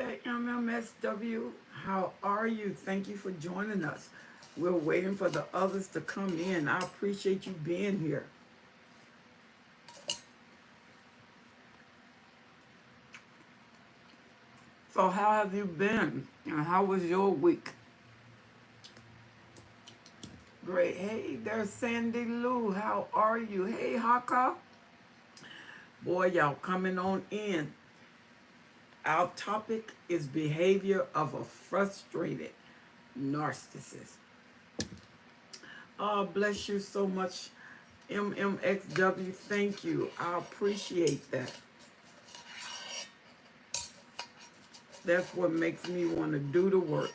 Day, MMSW. How are you? Thank you for joining us. We're waiting for the others to come in. I appreciate you being here. So, how have you been? And how was your week? Great. Hey, there's Sandy Lou. How are you? Hey, Haka. Boy, y'all coming on in. Our topic is behavior of a frustrated narcissist. Oh, bless you so much, MMXW. Thank you. I appreciate that. That's what makes me want to do the work.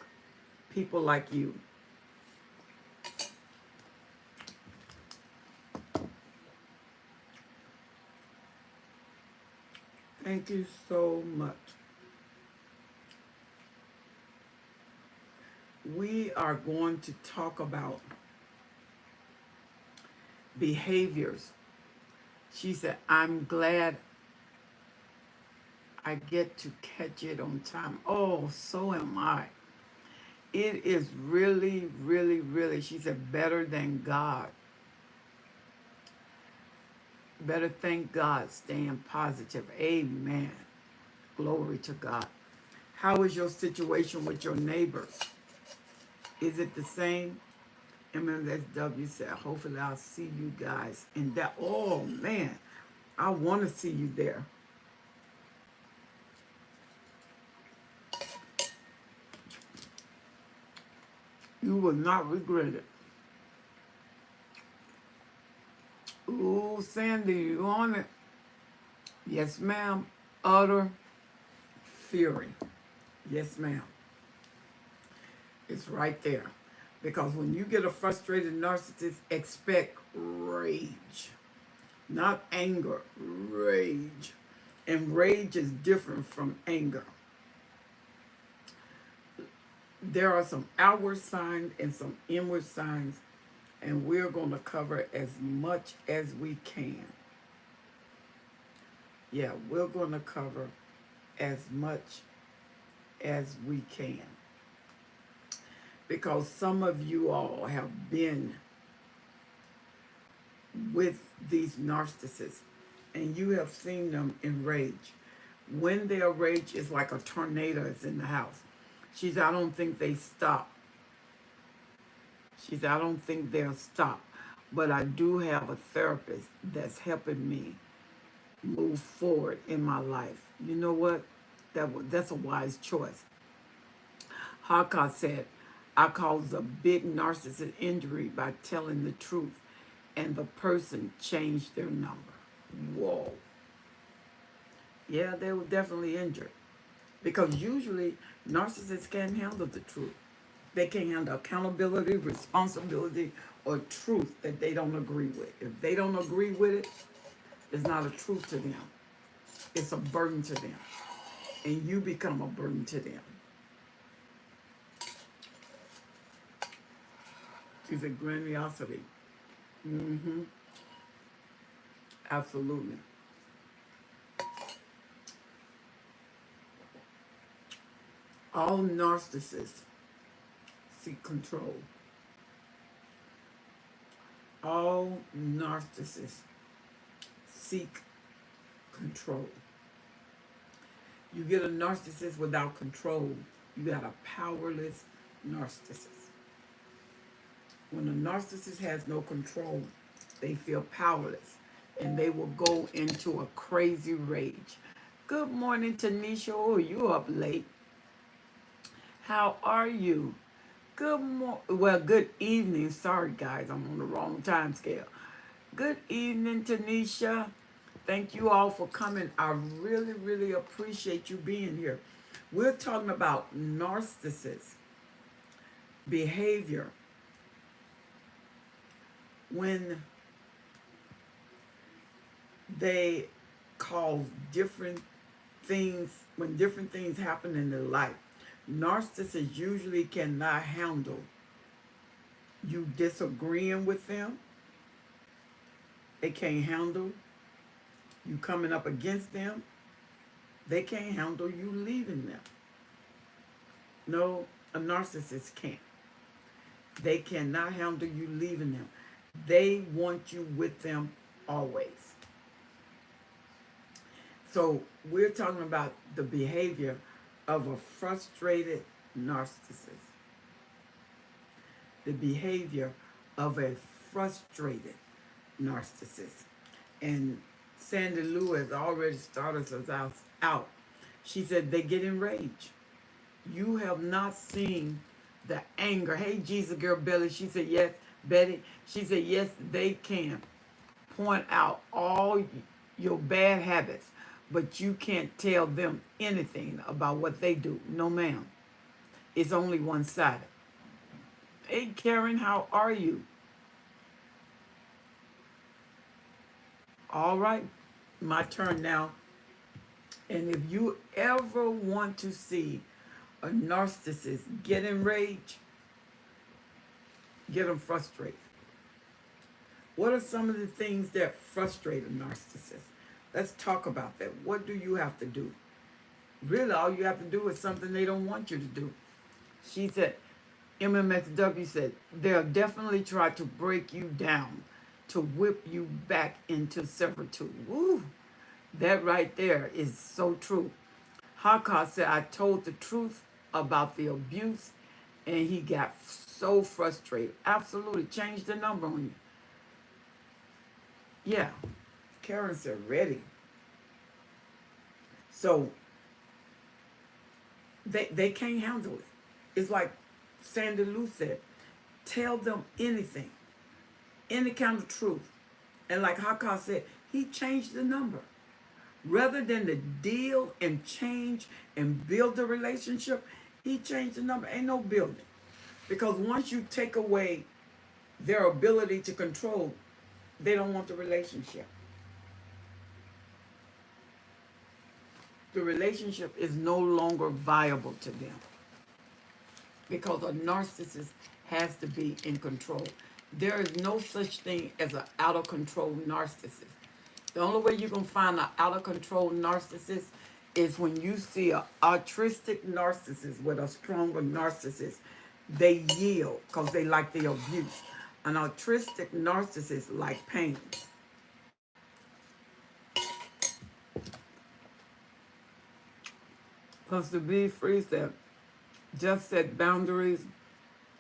People like you. Thank you so much. We are going to talk about behaviors. She said, I'm glad I get to catch it on time. Oh, so am I. It is really, really, really, she said, better than God. Better thank God, staying positive. Amen. Glory to God. How is your situation with your neighbors? Is it the same? MMSW said, hopefully I'll see you guys in that. Oh, man, I want to see you there. You will not regret it. Ooh, Sandy, you on it? Yes, ma'am. Utter fury. Yes, ma'am. It's right there. Because when you get a frustrated narcissist, expect rage. Not anger, rage. And rage is different from anger. There are some outward signs and some inward signs, and we're going to cover as much as we can. Yeah, we're going to cover as much as we can. Because some of you all have been with these narcissists and you have seen them in rage. When their rage is like a tornado is in the house. She said, I don't think they stop. She said, I don't think they'll stop. But I do have a therapist that's helping me move forward in my life. You know what? That's a wise choice. Haka said, I caused a big narcissist injury by telling the truth, and the person changed their number. Whoa. Yeah, they were definitely injured. Because usually narcissists can't handle the truth. They can't handle accountability, responsibility, or truth that they don't agree with. If they don't agree with it, it's not a truth to them. It's a burden to them. And you become a burden to them. It's a grandiosity. Mm-hmm. Absolutely. All narcissists seek control. All narcissists seek control. You get a narcissist without control, you got a powerless narcissist. When a narcissist has no control, they feel powerless and they will go into a crazy rage. Good morning, Tanisha. Oh, you up late. How are you? Good evening. Sorry, guys, I'm on the wrong time scale. Good evening, Tanisha. Thank you all for coming. I really, really appreciate you being here. We're talking about narcissist behavior when they cause different things, when different things happen in their life. Narcissists usually cannot handle you disagreeing with them. They can't handle you coming up against them. They can't handle you leaving them. No, a narcissist can't. They cannot handle you leaving them. They want you with them always. So we're talking about the behavior of a frustrated narcissist. The behavior of a frustrated narcissist. And Sandy Lou has already started us out. She said they get enraged. You have not seen the anger. Hey, Jesus girl Billy. She said, yes, Betty. She said, yes, they can point out all your bad habits, but you can't tell them anything about what they do. No, ma'am. It's only one-sided. Hey, Karen, how are you? All right, my turn now. And if you ever want to see a narcissist get enraged, get them frustrated. What are some of the things that frustrate a narcissist? Let's talk about that. What do you have to do? Really, all you have to do is something they don't want you to do. She said, MMXW said, they'll definitely try to break you down, to whip you back into servitude. Woo! That right there is so true. Haka said, I told the truth about the abuse, and he got so frustrated. Absolutely. Change the number on you. Yeah. Karen said, ready. So, they can't handle it. It's like Sandy Lou said, tell them anything, any kind of truth. And like Haka said, he changed the number. Rather than to deal and change and build the relationship, he changed the number. Ain't no building. Because once you take away their ability to control, they don't want the relationship. The relationship is no longer viable to them. Because a narcissist has to be in control. There is no such thing as an out of control narcissist. The only way you can find an out of control narcissist is when you see an altruistic narcissist with a stronger narcissist. They yield because they like the abuse. An altruistic narcissist like pain. Plus the be free said, just set boundaries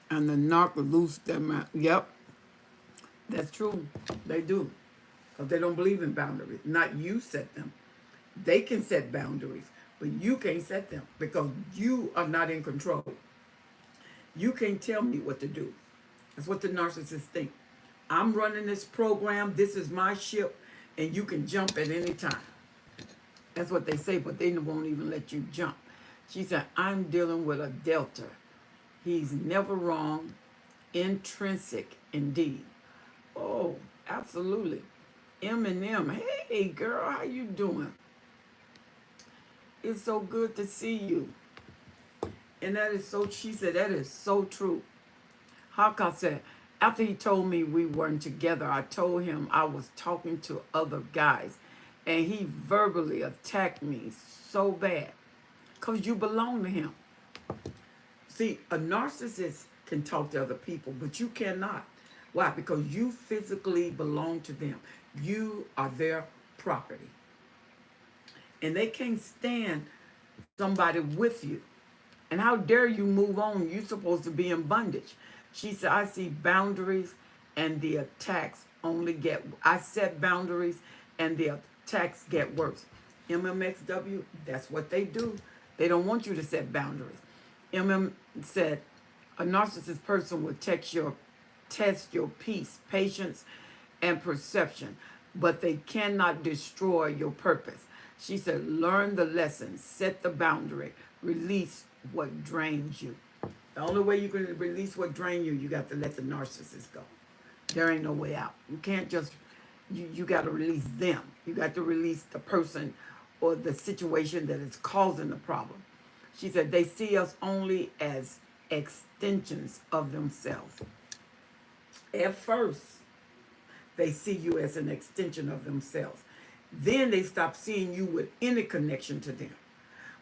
and the narc loose them out. Yep, that's true. They do. Because they don't believe in boundaries. Not you set them. They can set boundaries, but you can't set them because you are not in control. You can't tell me what to do. That's what the narcissists think. I'm running this program. This is my ship, and you can jump at any time. That's what they say, but they won't even let you jump. She said, I'm dealing with a Delta. He's never wrong. Intrinsic, indeed. Oh, absolutely. M&M, hey girl, how you doing? It's so good to see you. And that is so, she said, that is so true. Haka said, after he told me we weren't together, I told him I was talking to other guys. And he verbally attacked me so bad. Because you belong to him. See, a narcissist can talk to other people, but you cannot. Why? Because you physically belong to them. You are their property. And they can't stand somebody with you. And how dare you move on? You're supposed to be in bondage. She said, I see boundaries and the attacks only get, I set boundaries and the attacks get worse. MMXW, that's what they do. They don't want you to set boundaries. Said, a narcissist person will test your peace, patience, and perception, but they cannot destroy your purpose. She said, learn the lesson, set the boundary, release what drains you. The only way you can release what drains you, you got to let the narcissist go. There ain't no way out. You can't just, you got to release them. You got to release the person or the situation that is causing the problem. She said, they see us only as extensions of themselves. At first, they see you as an extension of themselves. Then they stop seeing you with any connection to them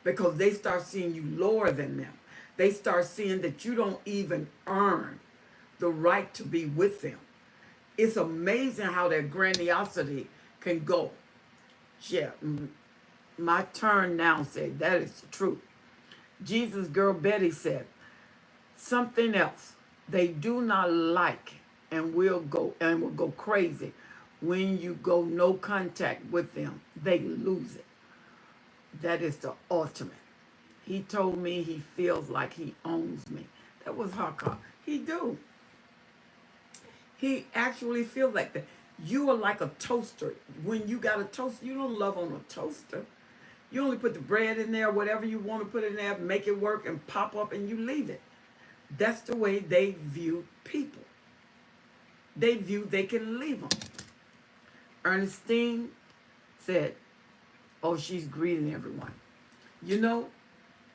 because they start seeing you lower than them. They start seeing that you don't even earn the right to be with them. It's amazing how that grandiosity can go. Yeah, my turn now said that is the truth. Jesus' girl Betty said something else. They do not like and will go crazy when you go no contact with them. They lose it. That is the ultimate. He told me he feels like he owns me. That was Haka. He do. He actually feels like that. You are like a toaster. When you got a toaster, you don't love on a toaster. You only put the bread in there, whatever you want to put in there, make it work and pop up and you leave it. That's the way they view people. They view they can leave them. Ernestine said, oh, she's greeting everyone. You know,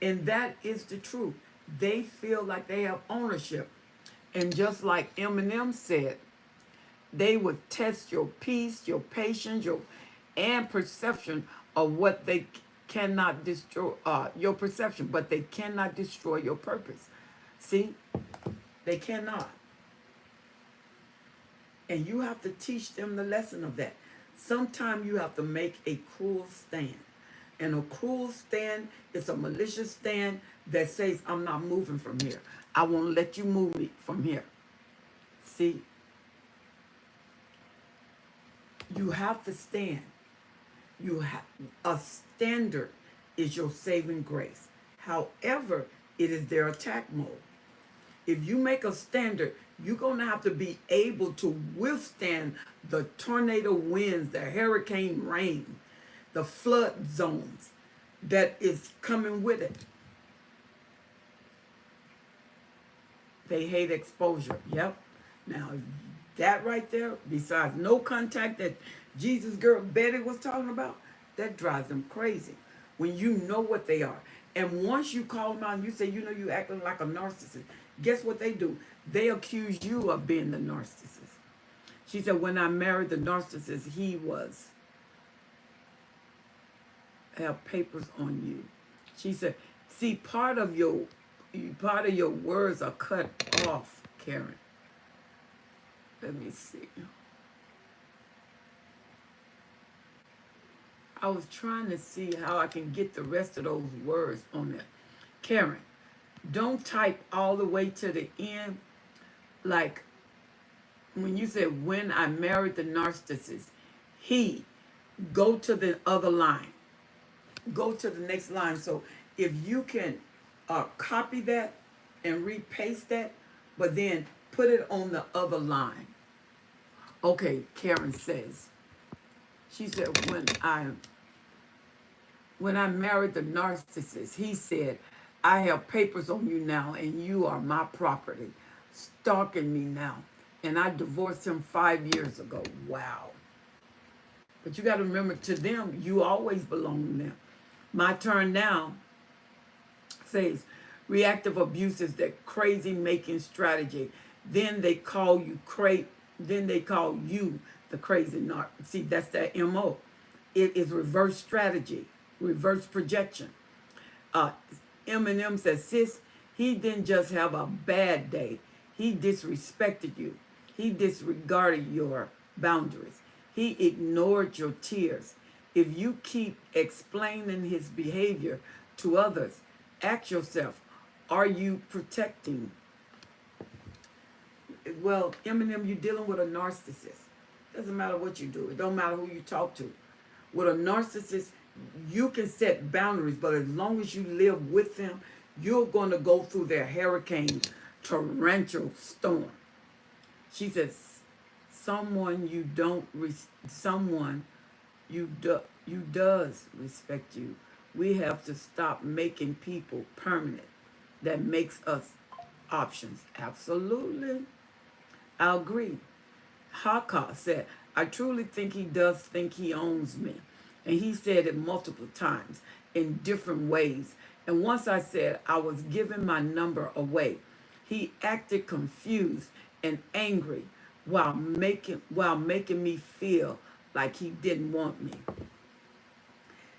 and that is the truth. They feel like they have ownership. And just like Eminem said, they would test your peace, your patience, and perception of what they cannot destroy, your perception, but they cannot destroy your purpose. See, they cannot. And you have to teach them the lesson of that. Sometimes you have to make a cruel stand. And a cruel stand is a malicious stand that says, I'm not moving from here. I won't let you move me from here. See, you have to stand. A standard is your saving grace. However, it is their attack mode. If you make a standard, you're going to have to be able to withstand the tornado winds, the hurricane rain, the flood zones that is coming with it. They hate exposure. Yep. Now, that right there, besides no contact that Jesus' girl Betty was talking about, that drives them crazy. When you know what they are. And once you call them out and you say, you know, you acting like a narcissist, guess what they do? They accuse you of being the narcissist. She said, when I married the narcissist, he have papers on you. She said, see, part of your words are cut off, Karen. Let me see. I was trying to see how I can get the rest of those words on there. Karen, don't type all the way to the end. Like when you said, when I married the narcissist, go to the other line. Go to the next line. So if you can copy that and repaste that, but then put it on the other line. Okay, Karen says, she said, when I married the narcissist, he said, I have papers on you now and you are my property. Stalking me now. And I divorced him 5 years ago. Wow. But you got to remember, to them, you always belong to them. My turn now says, reactive abuse is that crazy making strategy. Then they call you the crazy narc. See, that's that MO. It is reverse strategy, reverse projection. Eminem says, sis, he didn't just have a bad day. He disrespected you. He disregarded your boundaries. He ignored your tears. If you keep explaining his behavior to others, ask yourself, are you protecting? Well, Eminem, you're dealing with a narcissist. Doesn't matter what you do. It don't matter who you talk to. With a narcissist, you can set boundaries, but as long as you live with them, you're going to go through their hurricane, torrential storm. She says, someone does respect you. We have to stop making people permanent. That makes us options. Absolutely. I agree. Haka said, I truly think he does think he owns me. And he said it multiple times in different ways. And once I said I was giving my number away, he acted confused and angry while making me feel like he didn't want me.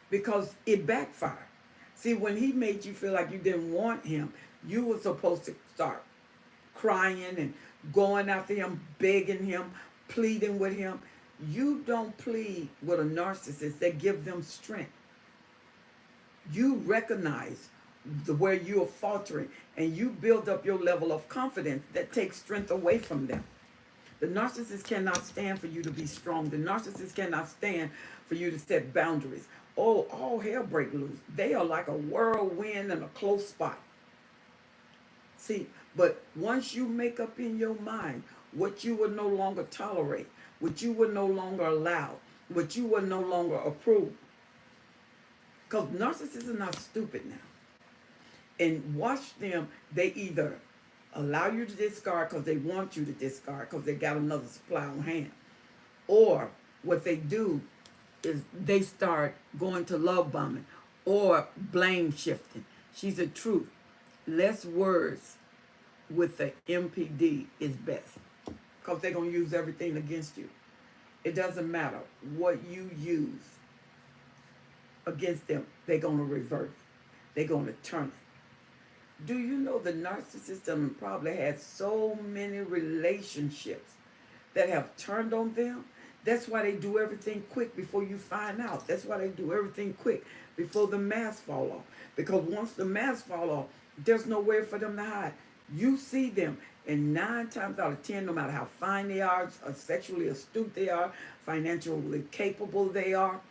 Because it backfired. See, when he made you feel like you didn't want him, You were supposed to start crying and going after him, begging him, pleading with him. You don't plead with a narcissist that give them strength. You recognize where you are faltering, and you build up your level of confidence that takes strength away from them. The narcissist cannot stand for you to be strong. The narcissist cannot stand for you to set boundaries. Oh, all hell break loose. They are like a whirlwind in a close spot. See, but once you make up in your mind what you will no longer tolerate, what you will no longer allow, what you will no longer approve, because narcissists are not stupid now. And watch them, they either allow you to discard because they want you to discard because they got another supply on hand. Or what they do is they start going to love bombing or blame shifting. She's the truth. Less words with the MPD is best because they're going to use everything against you. It doesn't matter what you use against them, they're going to revert. They're going to turn it. Do you know the narcissist probably had so many relationships that have turned on them? That's why they do everything quick before you find out. That's why they do everything quick before the mask fall off. Because once the mask fall off, there's nowhere for them to hide. You see them, and 9 times out of 10, no matter how fine they are, sexually astute they are, financially capable they are,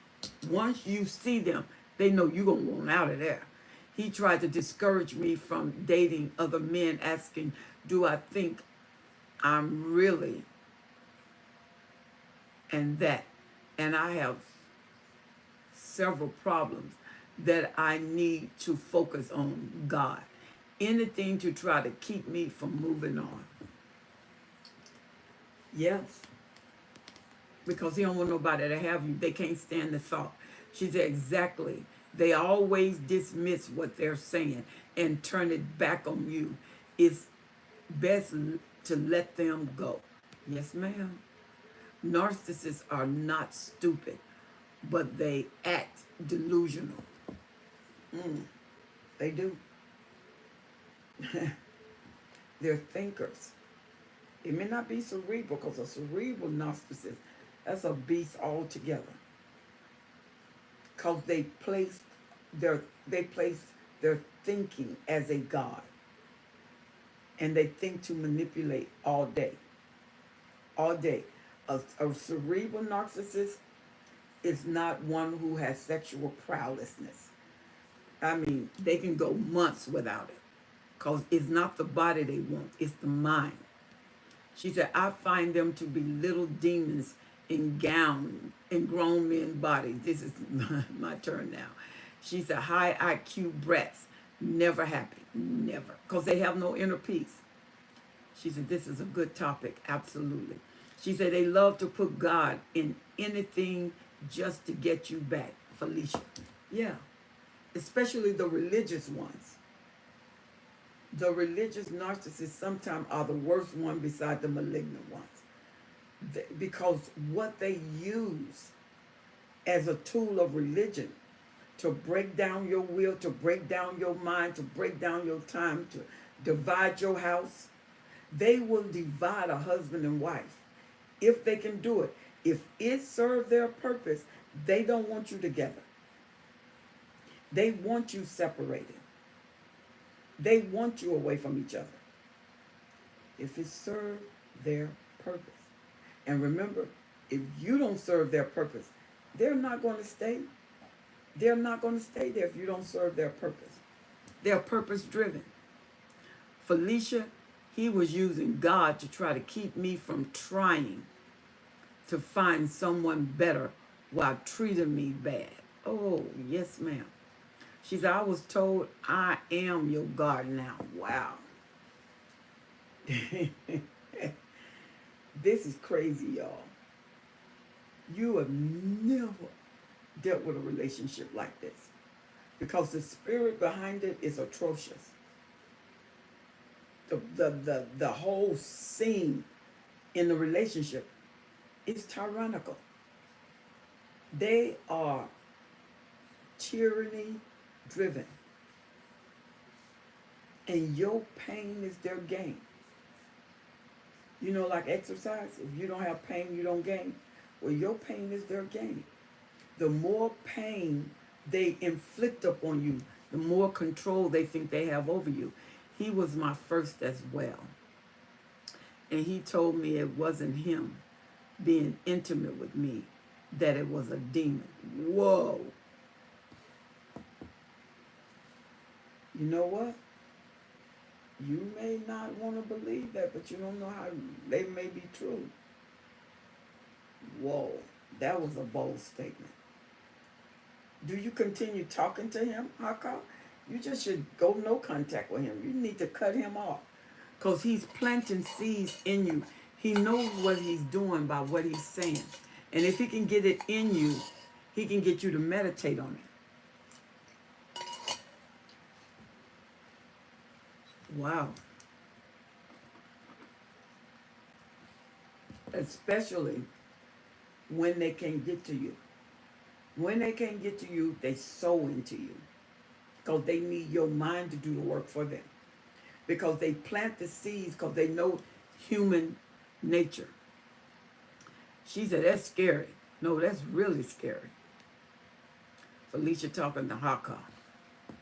once you see them, they know you're going to want out of there. He tried to discourage me from dating other men, asking, do I think I'm really and that? And I have several problems that I need to focus on God. Anything to try to keep me from moving on. Yes. Because he don't want nobody to have you. They can't stand the thought. She said, exactly. They always dismiss what they're saying and turn it back on you. It's best to let them go. Yes, ma'am. Narcissists are not stupid, but they act delusional. They do. They're thinkers. It may not be cerebral, because a cerebral narcissist, that's a beast altogether. Because they place their thinking as a god. And they think to manipulate all day. All day. A cerebral narcissist is not one who has sexual prowessness. I mean, they can go months without it. Because it's not the body they want, it's the mind. She said, I find them to be little demons in grown men's bodies. This is my turn now. She said, high IQ brats, never happy, never. Because they have no inner peace. She said, this is a good topic, absolutely. She said, they love to put God in anything just to get you back, Felicia. Yeah, especially the religious ones. The religious narcissists sometimes are the worst one beside the malignant ones. Because what they use as a tool of religion to break down your will, to break down your mind, to break down your time, to divide your house, they will divide a husband and wife if they can do it. If it serves their purpose, they don't want you together. They want you separated. They want you away from each other. If it serves their purpose. And remember, if you don't serve their purpose, they're not going to stay. They're not going to stay there if you don't serve their purpose. They're purpose driven. Felicia, he was using God to try to keep me from trying to find someone better while treating me bad. Oh, yes, ma'am. She said, I was told I am your God now. Wow. This is crazy, y'all. You have never dealt with a relationship like this because the spirit behind it is atrocious. The whole scene in the relationship is tyrannical. They are tyranny driven. And your pain is their gain. You know, like exercise, if you don't have pain, you don't gain. Well, your pain is their gain. The more pain they inflict upon you, the more control they think they have over you. He was my first as well. And he told me it wasn't him being intimate with me, that it was a demon. Whoa. You know what? You may not want to believe that, but you don't know how they may be true. Whoa, that was a bold statement. Do you continue talking to him, Haka? You just should go no contact with him. You need to cut him off. Because he's planting seeds in you. He knows what he's doing by what he's saying. And if he can get it in you, he can get you to meditate on it. Wow. Especially when they can't get to you. When they can't get to you, they sow into you. Because they need your mind to do the work for them. Because they plant the seeds because they know human nature. She said, that's scary. No, that's really scary. Felicia talking to Haka.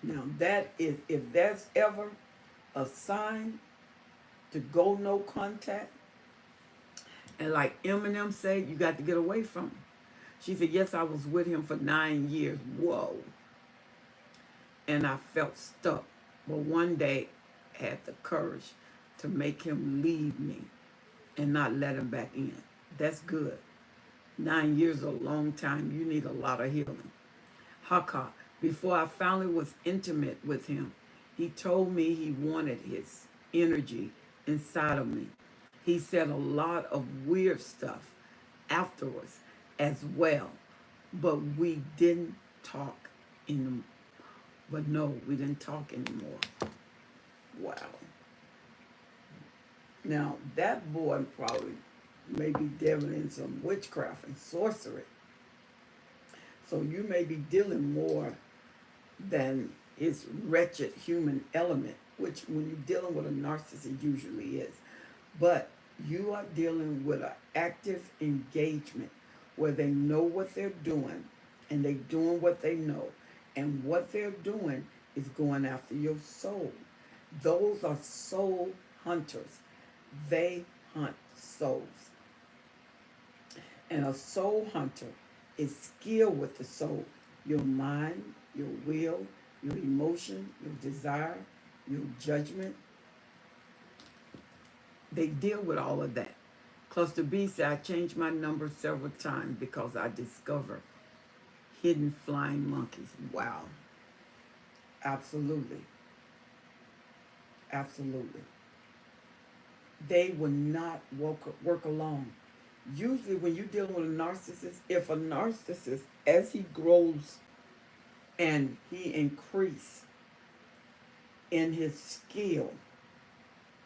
Now that is, if there's ever a sign to go no contact, and like Eminem said, you got to get away from him. She said, yes, I was with him for 9 years. Whoa. And I felt stuck. But one day I had the courage to make him leave me and not let him back in. That's good. 9 years is a long time. You need a lot of healing. Haka, before I finally was intimate with him, he told me he wanted his energy inside of me. He said a lot of weird stuff afterwards as well, but we didn't talk anymore. But no, we didn't talk anymore. Wow. Now, that boy probably may be dealing in some witchcraft and sorcery. So you may be dealing more than his wretched human element, which when you're dealing with a narcissist, it usually is. But you are dealing with an active engagement where they know what they're doing and they're doing what they know. And what they're doing is going after your soul. Those are soul hunters. They hunt souls. And a soul hunter is skilled with the soul. Your mind, your will, your emotion, your desire, your judgment. They deal with all of that. Cluster B said, I changed my number several times because I discovered hidden flying monkeys. Wow. Absolutely. Absolutely. They will not work alone. Usually when you're dealing with a narcissist, if a narcissist, as he grows and he increases in his skill,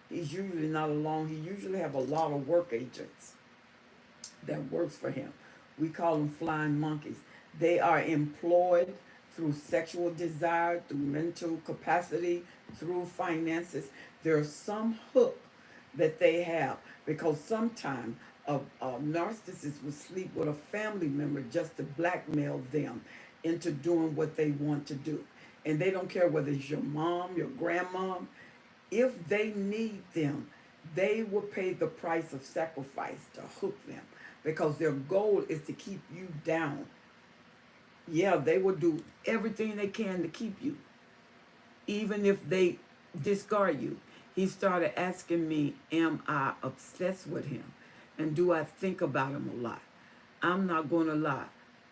he's usually not alone. He usually have a lot of work agents that works for him. We call them flying monkeys. They are employed through sexual desire, through mental capacity, through finances. There's some hook that they have because sometimes a narcissist will sleep with a family member just to blackmail them into doing what they want to do. And they don't care whether it's your mom, your grandmom. If they need them, they will pay the price of sacrifice to hook them because their goal is to keep you down. Yeah, they will do everything they can to keep you, even if they discard you. He started asking me, am I obsessed with him? And do I think about him a lot? I'm not going to lie.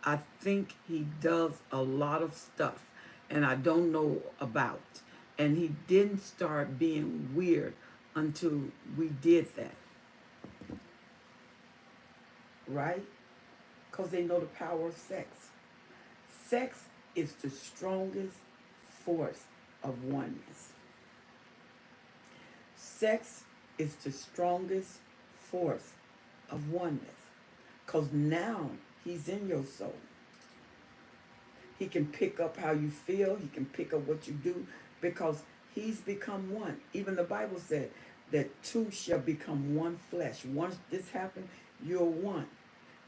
I think he does a lot of stuff and I don't know about. And he didn't start being weird until we did that. Right? Because they know the power of sex. Sex is the strongest force of oneness. Sex is the strongest force of oneness. Because now he's in your soul. He can pick up how you feel. He can pick up what you do because He's become one. Even the Bible said that two shall become one flesh. Once this happened, you're one.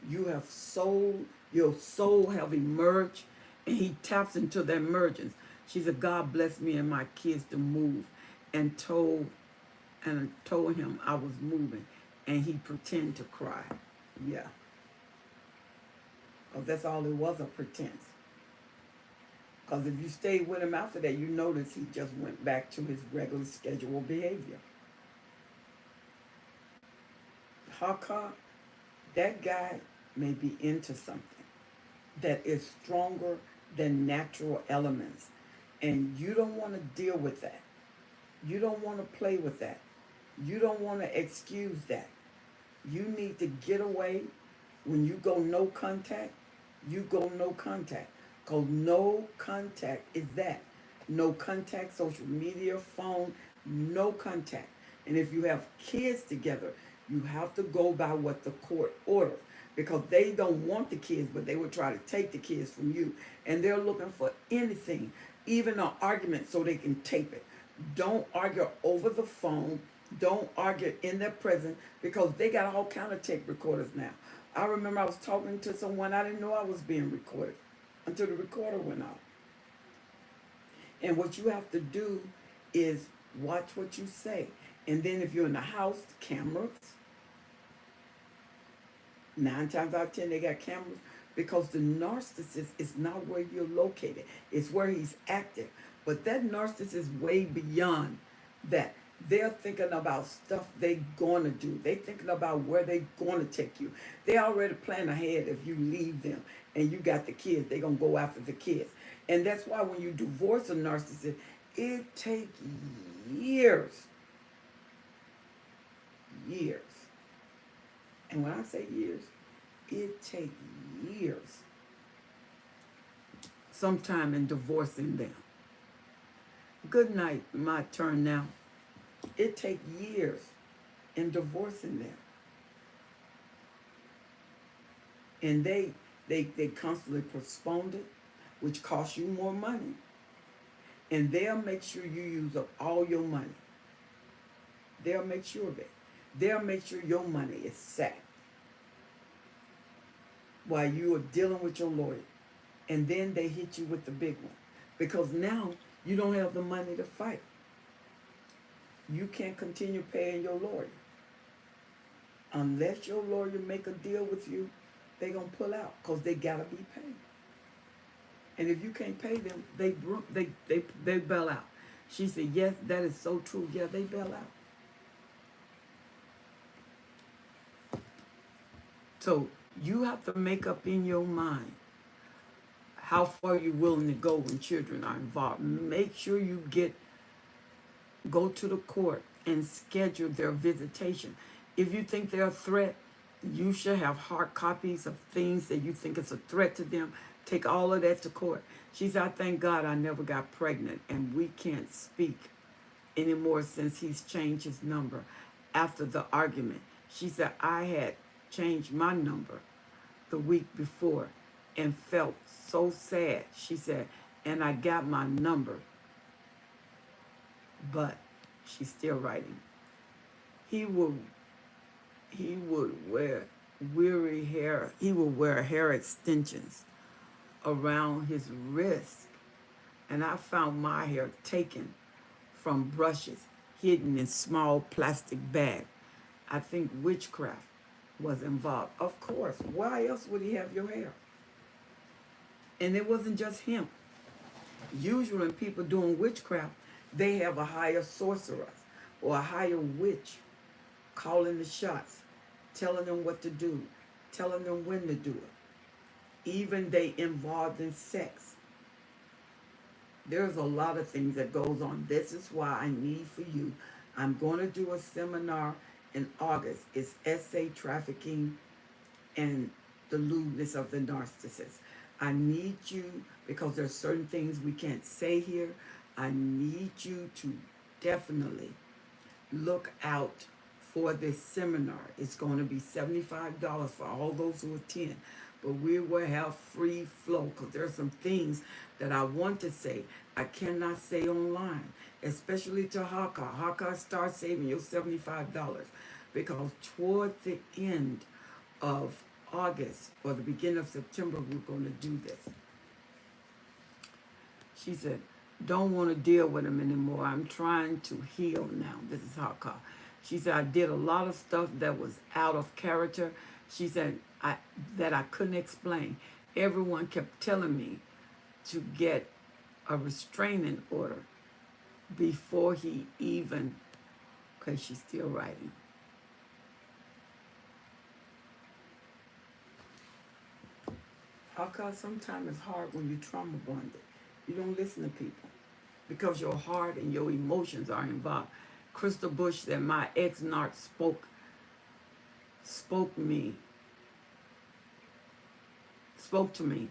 You have soul, your soul have emerged, and he taps into that emergence. She said, God blessed me and my kids to move, and told him I was moving, and he pretended to cry. Yeah, because that's all it was, a pretense. Because if you stayed with him after that, you notice he just went back to his regular scheduled behavior. Haka, that guy may be into something that is stronger than natural elements. And you don't want to deal with that. You don't want to play with that. You don't want to excuse that. You need to get away. When you go no contact, you go no contact. Because no contact is that. No contact, social media, phone, no contact. And if you have kids together, you have to go by what the court orders. Because they don't want the kids, but they will try to take the kids from you. And they're looking for anything, even an argument, so they can tape it. Don't argue over the phone. Don't argue in their presence, because they got all kind of tape recorders now. I remember I was talking to someone, I didn't know I was being recorded until the recorder went off. And what you have to do is watch what you say. And then if you're in the house, cameras. 9 times out of 10 they got cameras, because the narcissist is not where you're located. It's where he's active. But that narcissist is way beyond that. They're thinking about stuff they're going to do. They're thinking about where they're going to take you. They already plan ahead. If you leave them and you got the kids, they're going to go after the kids. And that's why when you divorce a narcissist, it takes years. Years. And when I say years, it takes years. Sometime in divorcing them. Good night, my turn now. It takes years in divorcing them. And they constantly postpone it, which costs you more money. And they'll make sure you use up all your money. They'll make sure of it. They'll make sure your money is set while you are dealing with your lawyer. And then they hit you with the big one. Because now you don't have the money to fight. You can't continue paying your lawyer. Unless your lawyer make a deal with you, they're going to pull out, because they got to be paid. And if you can't pay them, they bail out. She said, yes, that is so true. Yeah, they bail out. So you have to make up in your mind how far you're willing to go when children are involved. Make sure you go to the court and schedule their visitation. If you think they're a threat, you should have hard copies of things that you think is a threat to them. Take all of that to court. She said, I thank God I never got pregnant, and we can't speak anymore since he's changed his number after the argument. She said, I had changed my number the week before and felt so sad. She said, and I got my number. But she's still writing. He would wear weary hair. He would wear hair extensions around his wrist. And I found my hair taken from brushes, hidden in small plastic bags. I think witchcraft was involved. Of course. Why else would he have your hair? And it wasn't just him. Usually when people doing witchcraft, they have a higher sorceress or a higher witch calling the shots, telling them what to do, telling them when to do it. Even they involved in sex. There's a lot of things that goes on. This is why I need for you. I'm going to do a seminar in August. It's essay trafficking and the lewdness of the narcissist. I need you, because there's certain things we can't say here. I need you to definitely look out for this seminar. It's going to be $75 for all those who attend. but we will have free flow because there are some things that I want to say I cannot say online, especially to Haka. Haka, start saving your $75 because toward the end of August or the beginning of September, we're going to do this. She said, don't want to deal with him anymore. I'm trying to heal now. This is Haka. She said, I did a lot of stuff that was out of character. She said, that I couldn't explain. Everyone kept telling me to get a restraining order before he even, okay, she's still writing. Haka, sometimes it's hard when you're trauma bonded. You don't listen to people because your heart and your emotions are involved. Crystal Bush said, my ex-narc spoke to me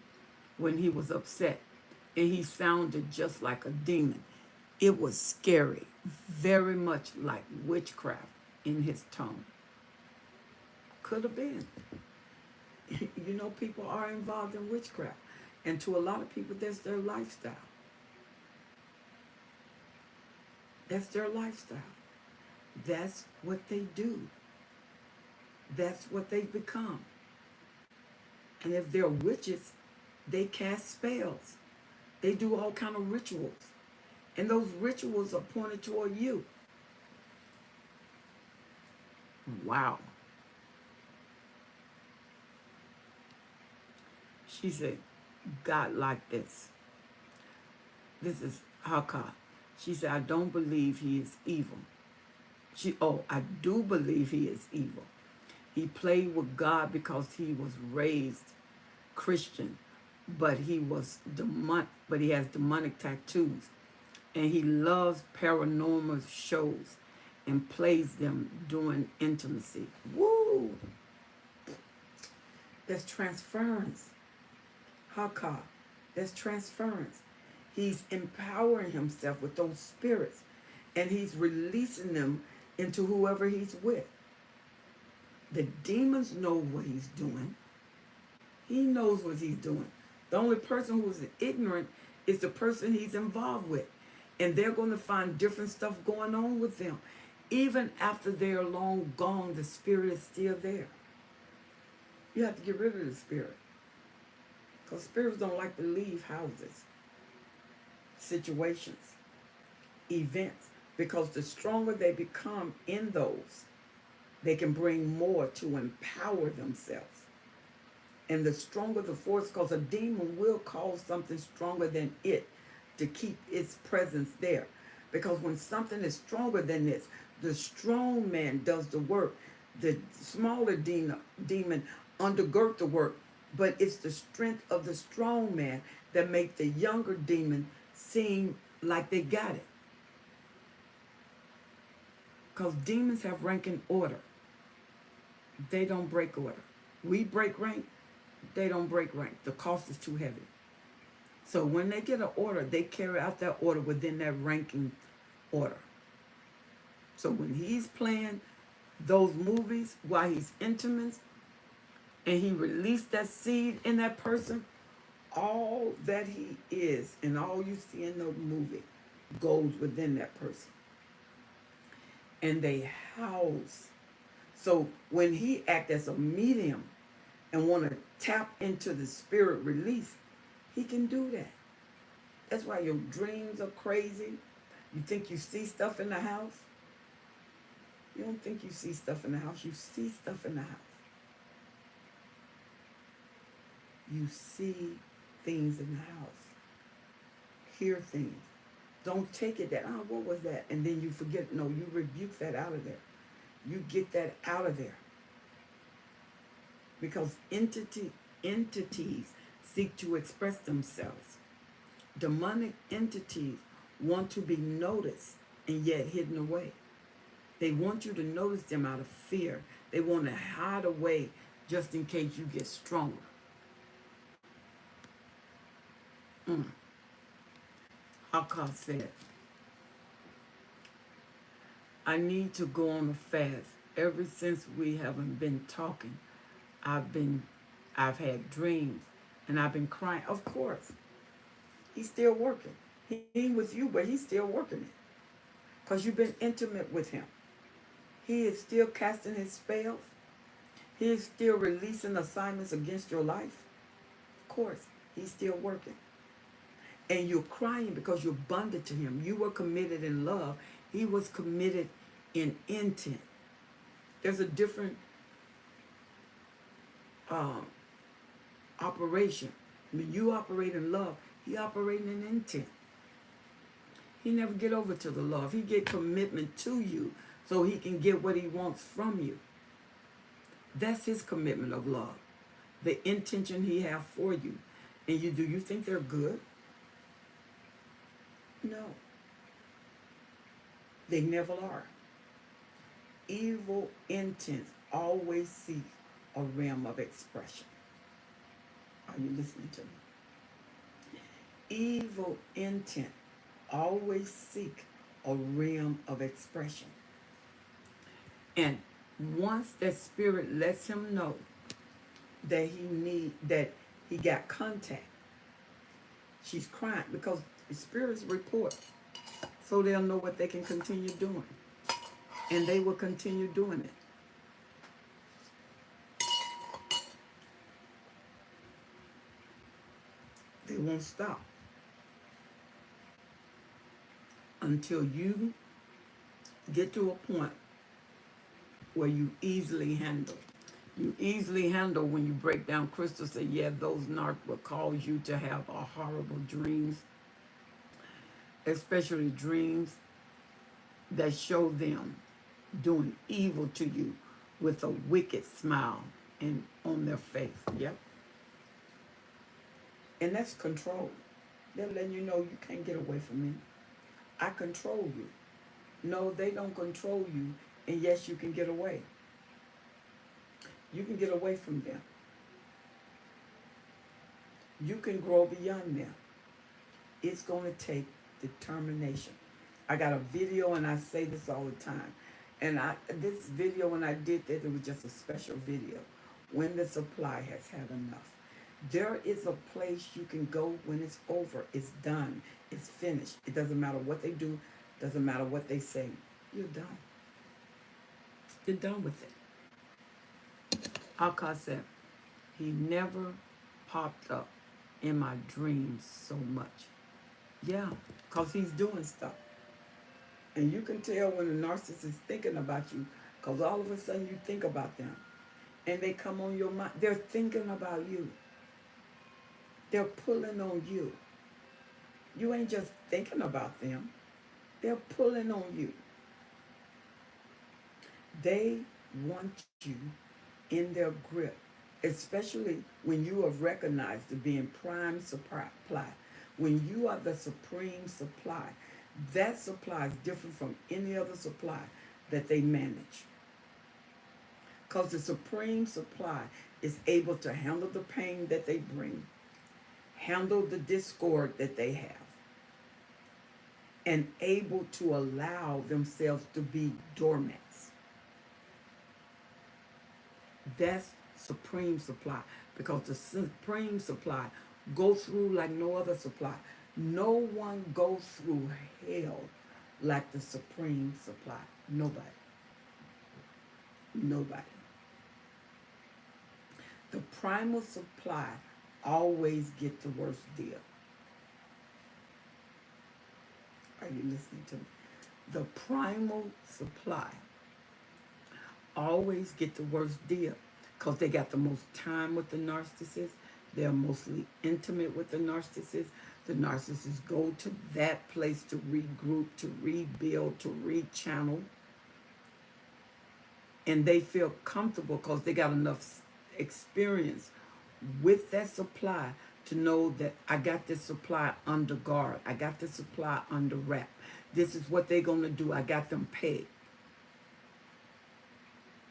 when he was upset, and he sounded just like a demon. It was scary, very much like witchcraft in his tone. Could have been. You know, people are involved in witchcraft, and to a lot of people, that's their lifestyle. That's their lifestyle. That's what they do. That's what they become. And if they're witches, they cast spells. They do all kind of rituals. And those rituals are pointed toward you. Wow. She said, God like this. This is Haka. She said, I don't believe he is evil. I do believe he is evil. He played with God because he was raised Christian, but he has demonic tattoos, and he loves paranormal shows and plays them during intimacy. Woo! That's transference. Haka. That's transference. He's empowering himself with those spirits, and he's releasing them into whoever he's with. The demons know what he's doing. He knows what he's doing. The only person who's ignorant is the person he's involved with. And they're going to find different stuff going on with them. Even after they're long gone, the spirit is still there. You have to get rid of the spirit. Because spirits don't like to leave houses, situations, events. Because the stronger they become in those, they can bring more to empower themselves. And the stronger the force, because a demon will cause something stronger than it to keep its presence there. Because when something is stronger than this, the strong man does the work. The smaller demon undergird the work. But it's the strength of the strong man that make the younger demon seem like they got it. Because demons have rank and order. They don't break order. We break rank. They don't break rank. The cost is too heavy. So when they get an order, they carry out that order within that ranking order. So when he's playing those movies while he's intimate, and he released that seed in that person, all that he is and all you see in the movie goes within that person. And they house. So when he acts as a medium and want to tap into the spirit release, he can do that. That's why your dreams are crazy. You think you see stuff in the house. You don't think you see stuff in the house. You see stuff in the house. You see things in the house. Hear things. Don't take it that, oh, what was that? And then you forget. No, you rebuke that out of there. You get that out of there. Because entities seek to express themselves. Demonic entities want to be noticed and yet hidden away. They want you to notice them out of fear. They want to hide away just in case you get stronger. Haka said, I need to go on a fast. Ever since we haven't been talking, I've I've had dreams, and I've been crying. Of course, he's still working. He ain't with you, but he's still working it. Because you've been intimate with him. He is still casting his spells. He is still releasing assignments against your life. Of course, he's still working. And you're crying because you're bonded to him. You were committed in love. He was committed in intent. There's a different operation. When you operate in love, he operating in intent. He never get over to the love. He get commitment to you so he can get what he wants from you. That's his commitment of love. The intention he have for you. And do you think they're good? No. They never are. Evil intents always seek a realm of expression. Are you listening to me? Evil intent always seek a realm of expression. And once that spirit lets him know that he got contact, she's crying because the spirits report, so they'll know what they can continue doing. And they will continue doing it. They won't stop until you get to a point where you easily handle. You easily handle when you break down. Crystal said, yeah, those narcs will cause you to have a horrible dreams, especially dreams that show them doing evil to you with a wicked smile and on their face. Yep. And that's control. They're letting you know you can't get away from me. I control you. No, they don't control you, and yes, you can get away. You can get away from them. You can grow beyond them. It's going to take determination. I got a video, and I say this all the time. And this video, when I did that, it was just a special video. When the supply has had enough. There is a place you can go when it's over. It's done. It's finished. It doesn't matter what they do. Doesn't matter what they say. You're done. You're done with it. Alka said, he never popped up in my dreams so much. Yeah, because he's doing stuff. And you can tell when a narcissist is thinking about you, because all of a sudden you think about them. And they come on your mind. They're thinking about you. They're pulling on you. You ain't just thinking about them. They're pulling on you. They want you in their grip, especially when you are recognized to be in prime supply. When you are the supreme supply, that supply is different from any other supply that they manage. Because the supreme supply is able to handle the pain that they bring, handle the discord that they have, and able to allow themselves to be doormats. That's supreme supply, because the supreme supply goes through like no other supply. No one goes through hell like the supreme supply. Nobody. Nobody. The primal supply always get the worst deal. Are you listening to me? The primal supply always get the worst deal because they got the most time with the narcissist. They're mostly intimate with the narcissist. The narcissists go to that place to regroup, to rebuild, to rechannel. And they feel comfortable because they got enough experience with that supply to know that I got this supply under guard. I got this supply under wrap. This is what they're going to do. I got them paid.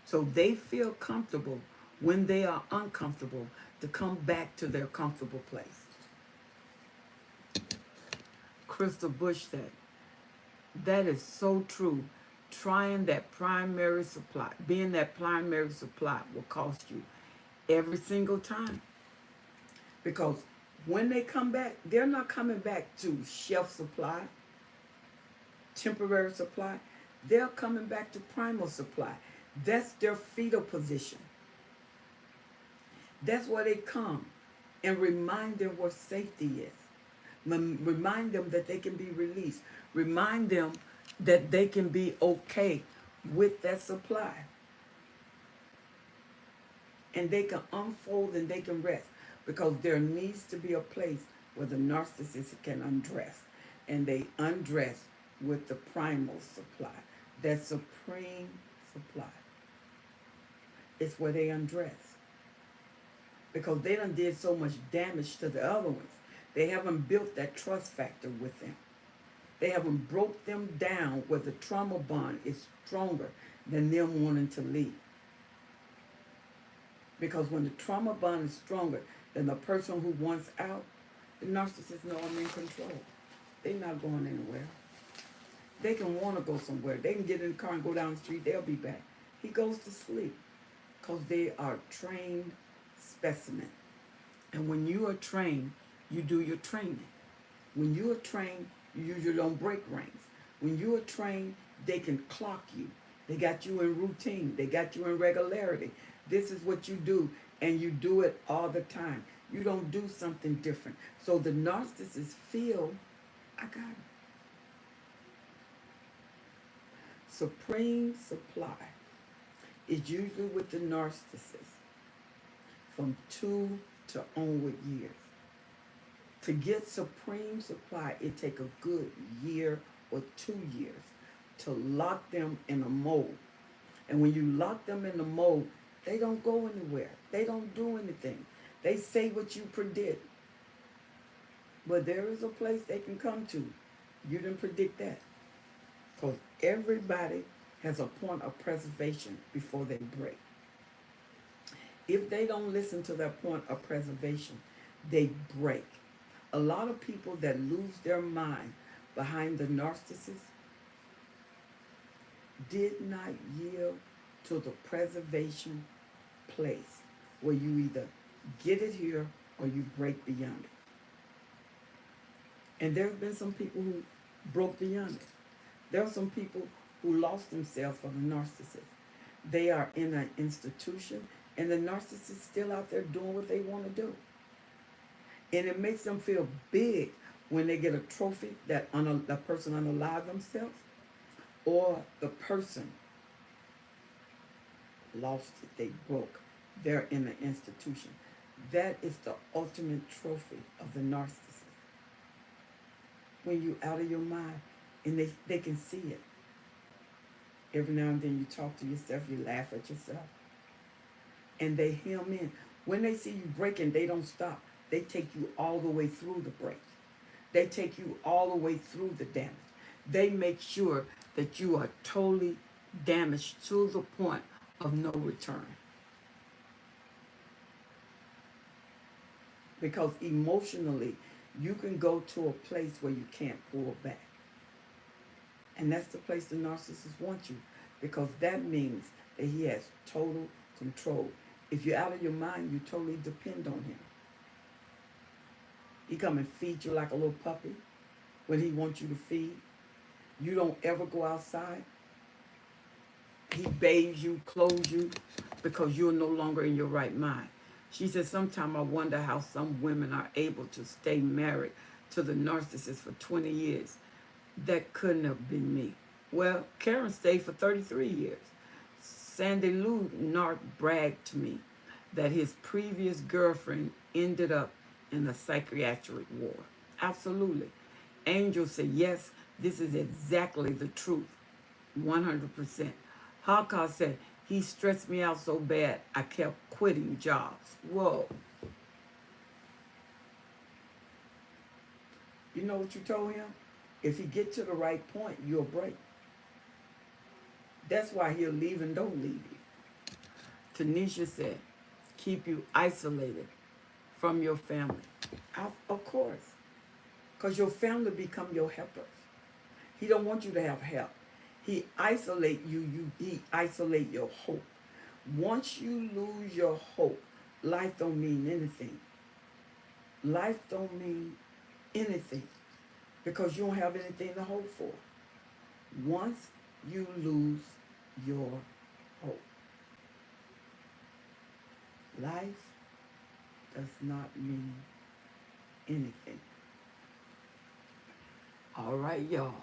So they feel comfortable when they are uncomfortable to come back to their comfortable place. Crystal Bush said, that is so true. Trying that primary supply, being that primary supply will cost you every single time. Because when they come back, they're not coming back to shelf supply, temporary supply. They're coming back to primal supply. That's their fetal position. That's where they come and remind them where safety is. Remind them that they can be released. Remind them that they can be okay with that supply. And they can unfold and they can rest. Because there needs to be a place where the narcissist can undress. And they undress with the primal supply, that supreme supply. It's where they undress. Because they done did so much damage to the other ones. They haven't built that trust factor with them. They haven't broke them down where the trauma bond is stronger than them wanting to leave. Because when the trauma bond is stronger than the person who wants out, the narcissist know I'm in control. They're not going anywhere. They can want to go somewhere. They can get in the car and go down the street. They'll be back. He goes to sleep because they are trained specimen. And when you are trained, you do your training. When you are trained, you usually don't break ranks. When you are trained, they can clock you. They got you in routine. They got you in regularity. This is what you do, and you do it all the time. You don't do something different. So the narcissists feel, I got it. Supreme supply is usually with the narcissist from 2 to onward years. To get supreme supply, it takes a good year or 2 years to lock them in a mold. And when you lock them in the mold, they don't go anywhere. They don't do anything. They say what you predict. But there is a place they can come to. You didn't predict that. Because everybody has a point of preservation before they break. If they don't listen to that point of preservation, they break. A lot of people that lose their mind behind the narcissist did not yield to the preservation place where you either get it here or you break beyond it. And there have been some people who broke beyond it. There are some people who lost themselves for the narcissist. They are in an institution and the narcissist is still out there doing what they want to do. And it makes them feel big when they get a trophy that the person unalived themselves or the person lost it, they broke. They're in an institution. That is the ultimate trophy of the narcissist. When you're out of your mind and they can see it. Every now and then you talk to yourself, you laugh at yourself. And they hem in. When they see you breaking, they don't stop. They take you all the way through the break. They take you all the way through the damage. They make sure that you are totally damaged to the point of no return. Because emotionally, you can go to a place where you can't pull back. And that's the place the narcissist wants you. Because that means that he has total control. If you're out of your mind, you totally depend on him. He come and feed you like a little puppy when he wants you to feed. You don't ever go outside. He bathes you, clothes you, because you're no longer in your right mind. She said, sometimes I wonder how some women are able to stay married to the narcissist for 20 years. That couldn't have been me. Well, Karen stayed for 33 years. Sandy Lou Narc bragged to me that his previous girlfriend ended up in a psychiatric ward. Absolutely. Angel said, yes, this is exactly the truth. 100%. Haka said, he stressed me out so bad, I kept quitting jobs. Whoa. You know what you told him? If you get to the right point, you'll break. That's why he'll leave and don't leave you. Tanisha said, keep you isolated from your family. Of course. Because your family become your helpers. He don't want you to have help. He isolate you, he isolate your hope. Once you lose your hope, life don't mean anything. Life don't mean anything because you don't have anything to hope for. Once you lose your hope, life does not mean anything. All right, y'all.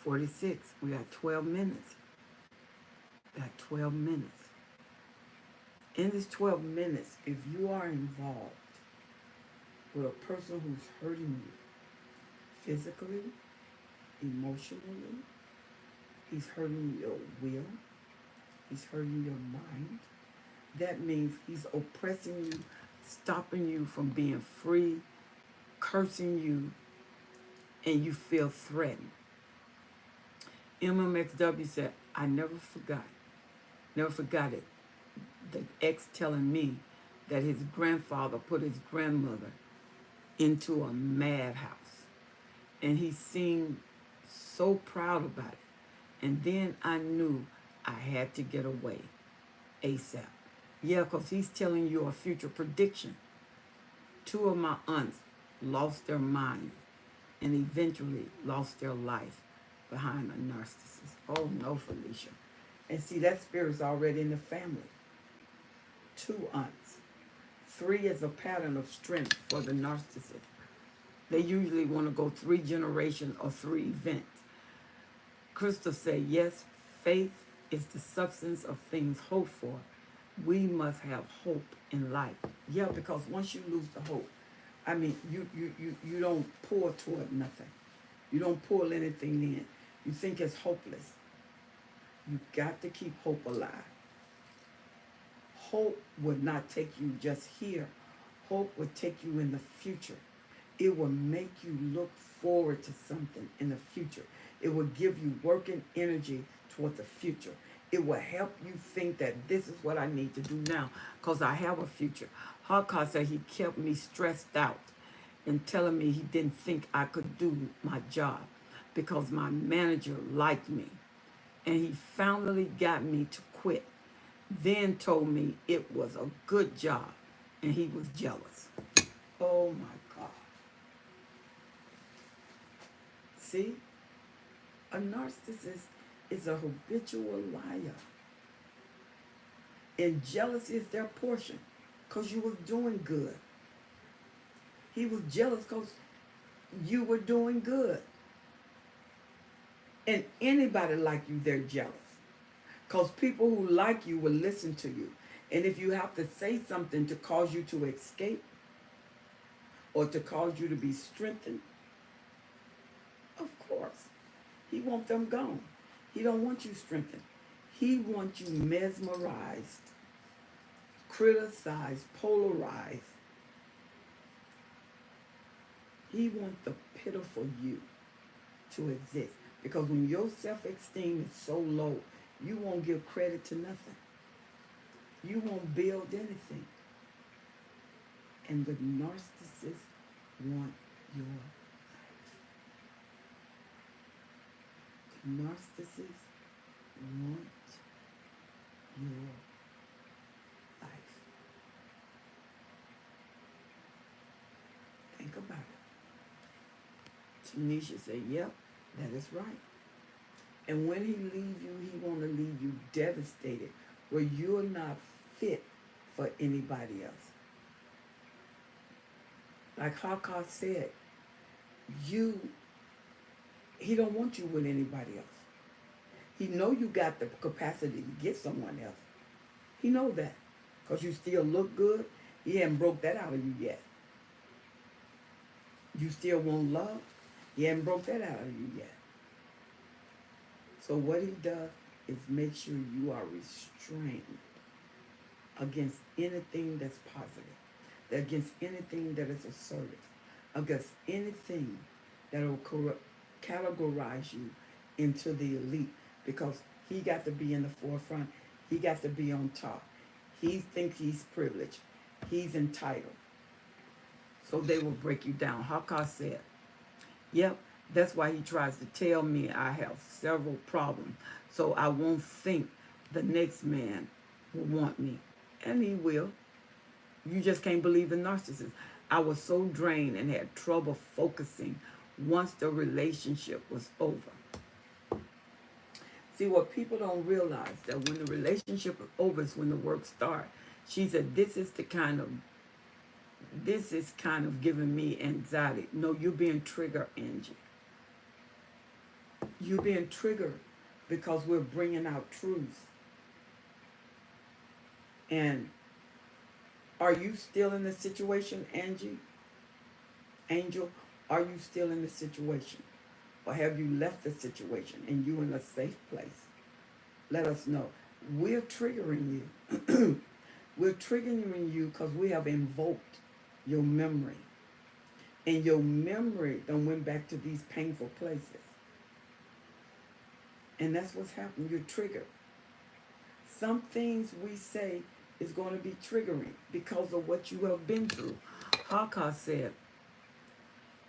46. We got 12 minutes. Got 12 minutes. In this 12 minutes, if you are involved with a person who's hurting you physically, emotionally, he's hurting your will, he's hurting your mind, that means he's oppressing you, stopping you from being free, cursing you, and you feel threatened. MMXW said, I never forgot it. The ex telling me that his grandfather put his grandmother into a madhouse. And he seemed so proud about it. And then I knew I had to get away ASAP. Yeah, because he's telling you a future prediction. 2 of my aunts lost their mind and eventually lost their life behind a narcissist. Oh no, Felicia. And see, that spirit's already in the family. 2 aunts. 3 is a pattern of strength for the narcissist. They usually want to go 3 generations or 3 events. Crystal said, yes, faith is the substance of things hoped for. We must have hope in life. Yeah, because once you lose the hope, I mean, you don't pour toward nothing. You don't pull anything in. You think it's hopeless. You got to keep hope alive. Hope would not take you just here. Hope would take you in the future. It will make you look forward to something in the future. It will give you working energy toward the future. It will help you think that this is what I need to do now because I have a future. Hawkeye said he kept me stressed out and telling me he didn't think I could do my job because my manager liked me. And he finally got me to quit. Then told me it was a good job and he was jealous. Oh my God. See? A narcissist is a habitual liar. And jealousy is their portion because you was doing good. He was jealous because you were doing good. And anybody like you, they're jealous. Because people who like you will listen to you. And if you have to say something to cause you to escape or to cause you to be strengthened, of course, he wants them gone. He don't want you strengthened. He wants you mesmerized, criticized, polarized. He wants the pitiful you to exist. Because when your self-esteem is so low, you won't give credit to nothing. You won't build anything. And the narcissists want your life. The narcissists want your life. Think about it. Tanisha said, yep, that is right. And when he leaves you, he want to leave you devastated, where you're not fit for anybody else. Like Haka said, he don't want you with anybody else. He know you got the capacity to get someone else. He know that. Because you still look good. He hasn't broke that out of you yet. You still want love. He hasn't broke that out of you yet. So what he does is make sure you are restrained against anything that's positive, against anything that is assertive, against anything that will categorize you into the elite, because he got to be in the forefront. He got to be on top. He thinks he's privileged. He's entitled. So they will break you down. Haka said, yep, that's why he tries to tell me I have several problems, so I won't think the next man will want me And he will. You just can't believe the narcissist. I was so drained and had trouble focusing once the relationship was over. See, what people don't realize that when the relationship is over is when the work starts. She said, this is kind of giving me anxiety. No, you're being triggered, Angie. You're being triggered because we're bringing out truths. And are you still in the situation, Angie? Angel, are you still in the situation? Or have you left the situation and you in a safe place? Let us know. We're triggering you. We're triggering you because we have invoked your memory. And your memory done went back to these painful places. And that's what's happening. You're triggered. Some things we say is going to be triggering because of what you have been through. Haka said,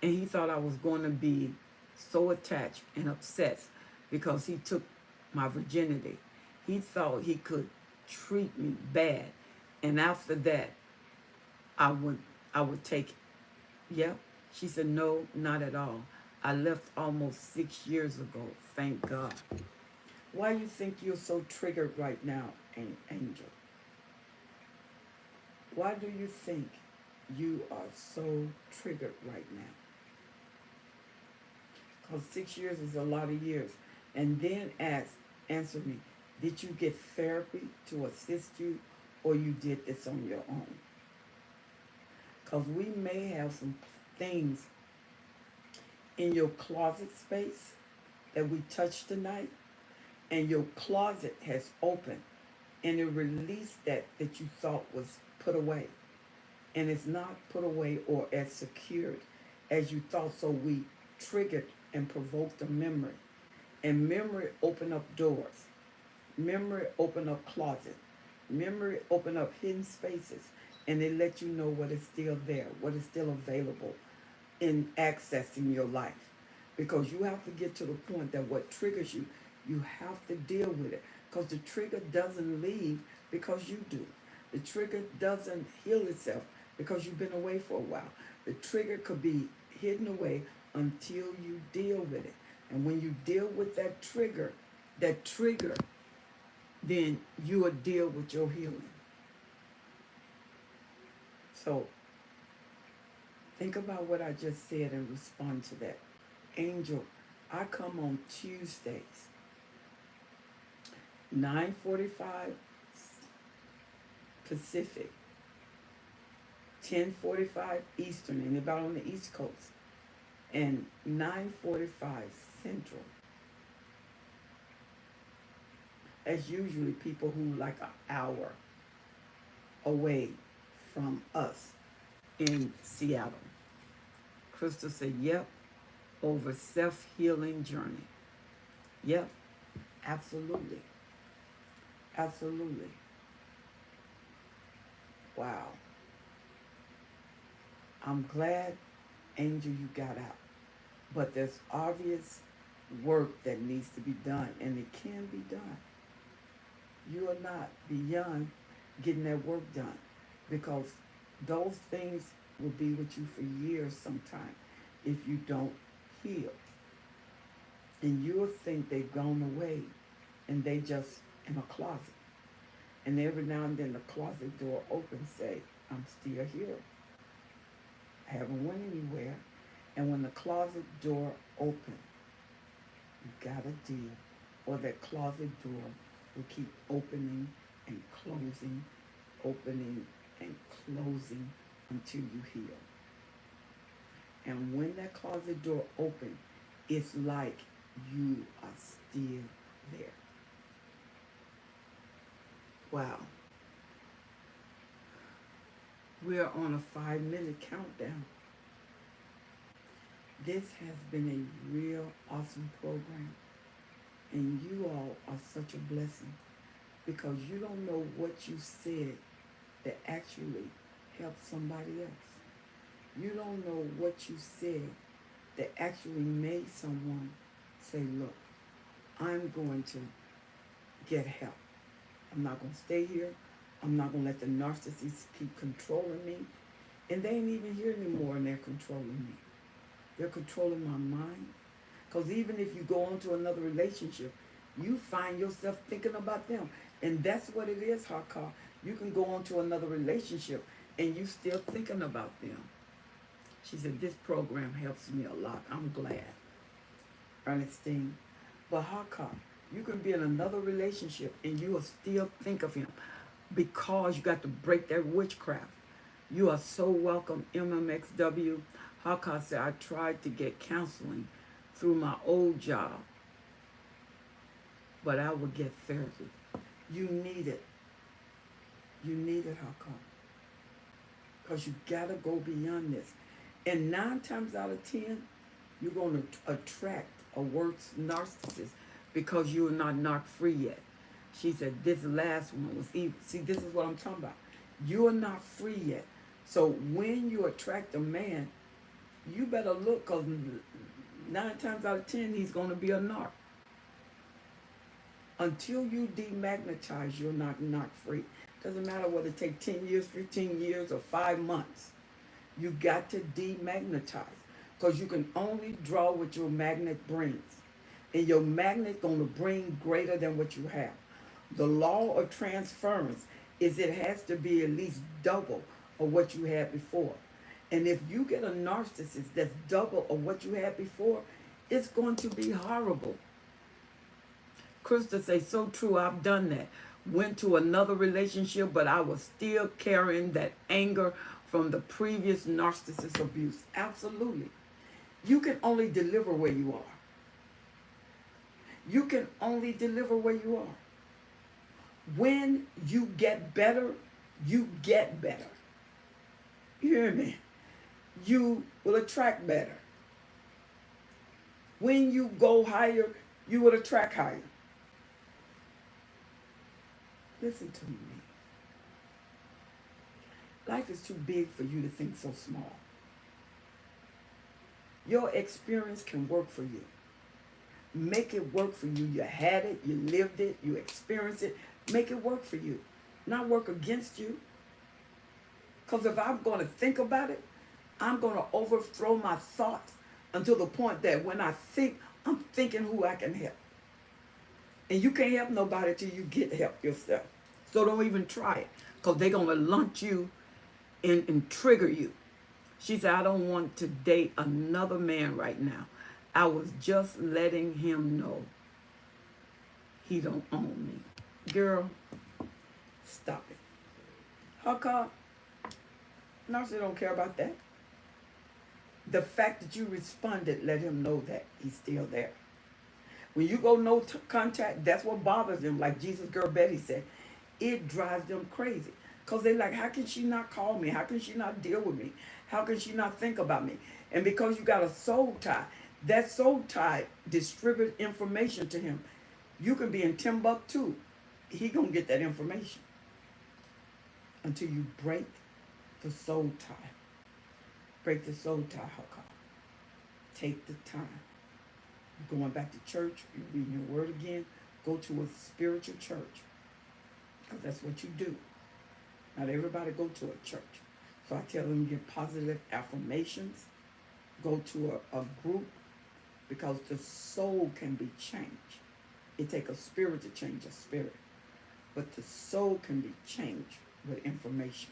and he thought I was going to be so attached and obsessed because he took my virginity. He thought he could treat me bad. And after that, I would take it. Yep. She said, no, not at all. I left almost 6 years ago. Thank God. Why do you think you're so triggered right now, Angel? Why do you think you are so triggered right now? Because 6 years is a lot of years. And then answer me, did you get therapy to assist you or you did this on your own? Because we may have some things in your closet space that we touched tonight, and your closet has opened and it released that you thought was put away. And it's not put away or as secured as you thought, so we triggered and provoked a memory. And memory opened up doors. Memory opened up closets. Memory opened up hidden spaces. And they let you know what is still there, what is still available in accessing your life. Because you have to get to the point that what triggers you, you have to deal with it. Because the trigger doesn't leave because you do. The trigger doesn't heal itself because you've been away for a while. The trigger could be hidden away until you deal with it. And when you deal with that trigger, then you will deal with your healing. So think about what I just said and respond to that. Angel, I come on Tuesdays, 9:45 Pacific, 10:45 Eastern, anybody on the East Coast, and 9:45 Central. That's usually people who like an hour away from us in Seattle. Crystal said, yep, over self-healing journey. Yep, absolutely. Absolutely. Wow. I'm glad, Angel, you got out. But there's obvious work that needs to be done, and it can be done. You are not beyond getting that work done, because those things will be with you for years sometime if you don't heal. And you'll think they've gone away and they just in a closet. And every now and then the closet door opens, say, I'm still here. I haven't went anywhere. And when the closet door opens, you gotta deal, or that closet door will keep opening and closing, opening and closing until you heal. And when that closet door opens, it's like you are still there. Wow. We're on a 5-minute countdown. This has been a real awesome program. And you all are such a blessing, because you don't know what you said that actually helped somebody else. You don't know what you said that actually made someone say, look, I'm going to get help. I'm not going to stay here. I'm not going to let the narcissists keep controlling me. And they ain't even here anymore and they're controlling me. They're controlling my mind. Because even if you go on to another relationship, you find yourself thinking about them. And that's what it is, Haka. You can go on to another relationship and you still thinking about them. She said, this program helps me a lot. I'm glad. Ernestine. But Haka, you can be in another relationship and you will still think of him because you got to break that witchcraft. You are so welcome, MMXW. Haka said, I tried to get counseling through my old job, but I would get therapy. You need it. You need it, Haka. Because you got to go beyond this. And 9 times out of 10, you're going to attract a worse narcissist because you're not free yet. She said, this last one was evil. See, this is what I'm talking about. You are not free yet. So when you attract a man, you better look, because 9 times out of 10, he's going to be a narc. Until you demagnetize, you're not free. Doesn't matter whether it takes 10 years, 15 years, or 5 months. You got to demagnetize, because you can only draw what your magnet brings. And your magnet going to bring greater than what you have. The law of transference is it has to be at least double of what you had before. And if you get a narcissist that's double of what you had before, it's going to be horrible. Krista say, so true, I've done that. Went to another relationship, but I was still carrying that anger from the previous narcissist abuse. Absolutely. You can only deliver where you are. You can only deliver where you are. When you get better, you get better. You hear me? You will attract better. When you go higher, you will attract higher. Listen to me. Life is too big for you to think so small. Your experience can work for you. Make it work for you. You had it, you lived it, you experienced it. Make it work for you, not work against you. Because if I'm going to think about it, I'm going to overthrow my thoughts until the point that when I think, I'm thinking who I can help. And you can't help nobody till you get help yourself. So don't even try it, because they're going to launch you and trigger you. She said, I don't want to date another man right now. I was just letting him know he don't own me. Girl, stop it. Haka, Narcissist don't care about that. The fact that you responded, let him know that he's still there. When you go no contact, that's what bothers them. Like Jesus girl Betty said, it drives them crazy. Because they're like, how can she not call me? How can she not deal with me? How can she not think about me? And because you got a soul tie, that soul tie distributes information to him. You can be in Timbuktu. He going to get that information. Until you break the soul tie. Break the soul tie, Haka. Take the time. You're going back to church. You're reading your word again. Go to a spiritual church. Because that's what you do. Not everybody go to a church. So I tell them, get positive affirmations. Go to a group. Because the soul can be changed. It takes a spirit to change a spirit. But the soul can be changed with information.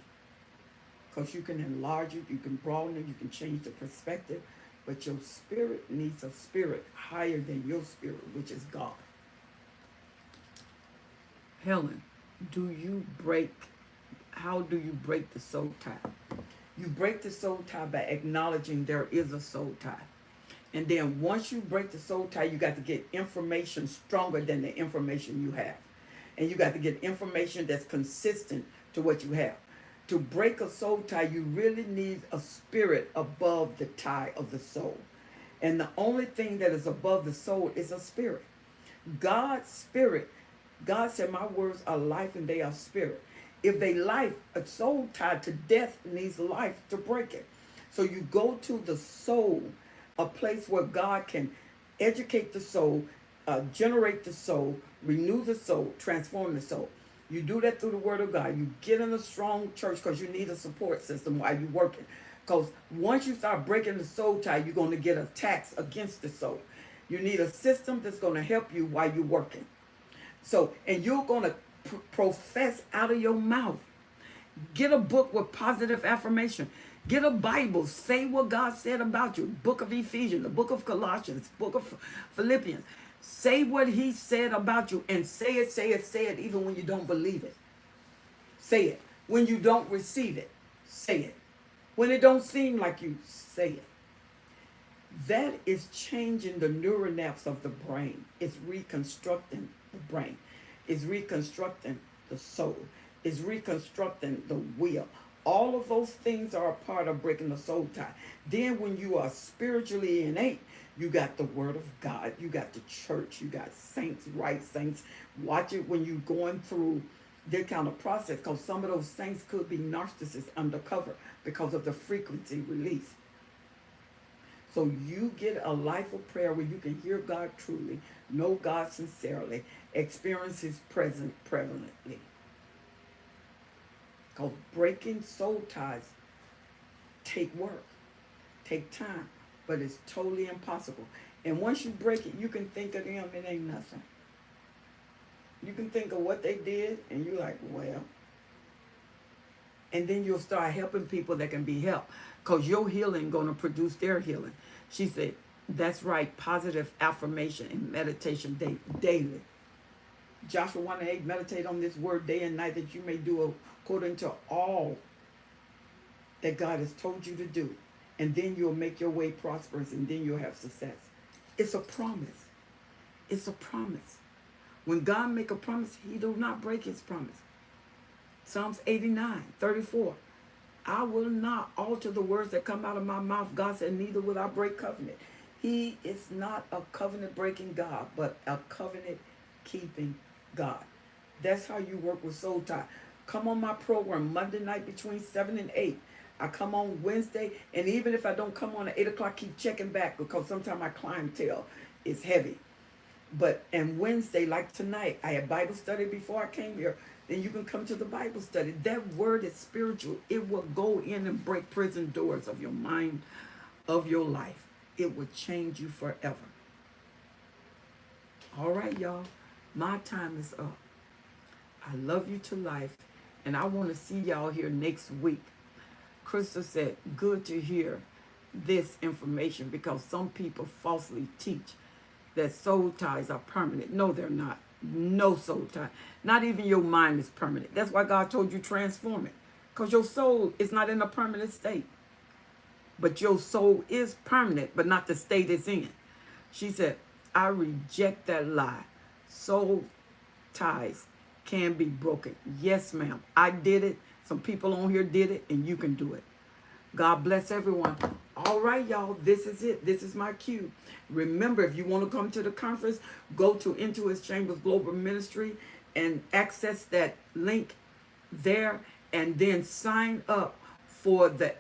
Because you can enlarge it, you can broaden it, you can change the perspective. But your spirit needs a spirit higher than your spirit, which is God. Helen, how do you break the soul tie? You break the soul tie by acknowledging there is a soul tie. And then once you break the soul tie, you got to get information stronger than the information you have. And you got to get information that's consistent to what you have. To break a soul tie, you really need a spirit above the tie of the soul. And the only thing that is above the soul is a spirit. God's spirit, God said, my words are life and they are spirit. If they life, a soul tied to death needs life to break it. So you go to the soul, a place where God can educate the soul, generate the soul, renew the soul, transform the soul. You do that through the word of God. You get in a strong church because you need a support system while you're working. Because once you start breaking the soul tie, you're going to get attacks against the soul. You need a system that's going to help you while you're working. So, and you're going to profess out of your mouth. Get a book with positive affirmation. Get a Bible. Say what God said about you. Book of Ephesians, the book of Colossians, book of Philippians. Say what he said about you and say it even when you don't believe it. Say it. When you don't receive it, say it. When it don't seem like you, say it. That is changing the neural nets of the brain. It's reconstructing the brain. It's reconstructing the soul. It's reconstructing the will. All of those things are a part of breaking the soul tie. Then when you are spiritually innate, you got the word of God. You got the church. You got saints, right saints. Watch it when you're going through that kind of process, because some of those saints could be narcissists undercover because of the frequency release. So you get a life of prayer where you can hear God truly, know God sincerely, experience his presence prevalently. Because breaking soul ties take work, take time, but it's totally impossible. And once you break it, you can think of them, it ain't nothing. You can think of what they did, and you're like, well. And then you'll start helping people that can be helped, because your healing going to produce their healing. She said, that's right, positive affirmation and meditation daily. Joshua 1:8, meditate on this word day and night, that you may do according to all that God has told you to do. And then you'll make your way prosperous, and then you'll have success. It's a promise. It's a promise. When God make a promise, he do not break his promise. Psalms 89:34. I will not alter the words that come out of my mouth. God said, neither will I break covenant. He is not a covenant breaking God, but a covenant keeping God. That's how you work with soul tie. Come on my program Monday night between 7 and 8. I come on Wednesday, and even if I don't come on at 8 o'clock, keep checking back, because sometimes my clientele is heavy. But and Wednesday, like tonight, I had Bible study before I came here. Then you can come to the Bible study. That word is spiritual. It will go in and break prison doors of your mind, of your life. It will change you forever. All right, y'all. My time is up. I love you to life, and I want to see y'all here next week. Crystal said, good to hear this information, because some people falsely teach that soul ties are permanent. No, they're not. No soul tie. Not even your mind is permanent. That's why God told you transform it, because your soul is not in a permanent state. But your soul is permanent, but not the state it's in. She said, I reject that lie. Soul ties can be broken. Yes, ma'am. I did it. Some people on here did it, and you can do it. God bless everyone. All right, y'all. This is it. This is my cue. Remember, if you want to come to the conference, go to Into His Chambers Global Ministry and access that link there, and then sign up for the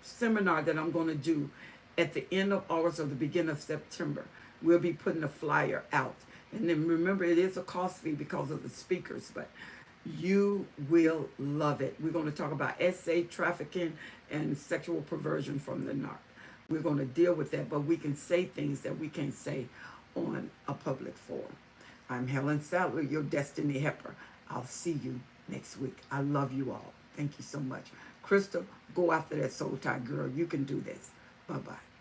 seminar that I'm going to do at the end of August or the beginning of September. We'll be putting a flyer out. And then remember, it is a cost fee because of the speakers, but you will love it. We're going to talk about SA, trafficking, and sexual perversion from the narc. We're going to deal with that, but we can say things that we can't say on a public forum. I'm Helen Sadler, your destiny helper. I'll see you next week. I love you all. Thank you so much. Crystal, go after that soul tie girl. You can do this. Bye-bye.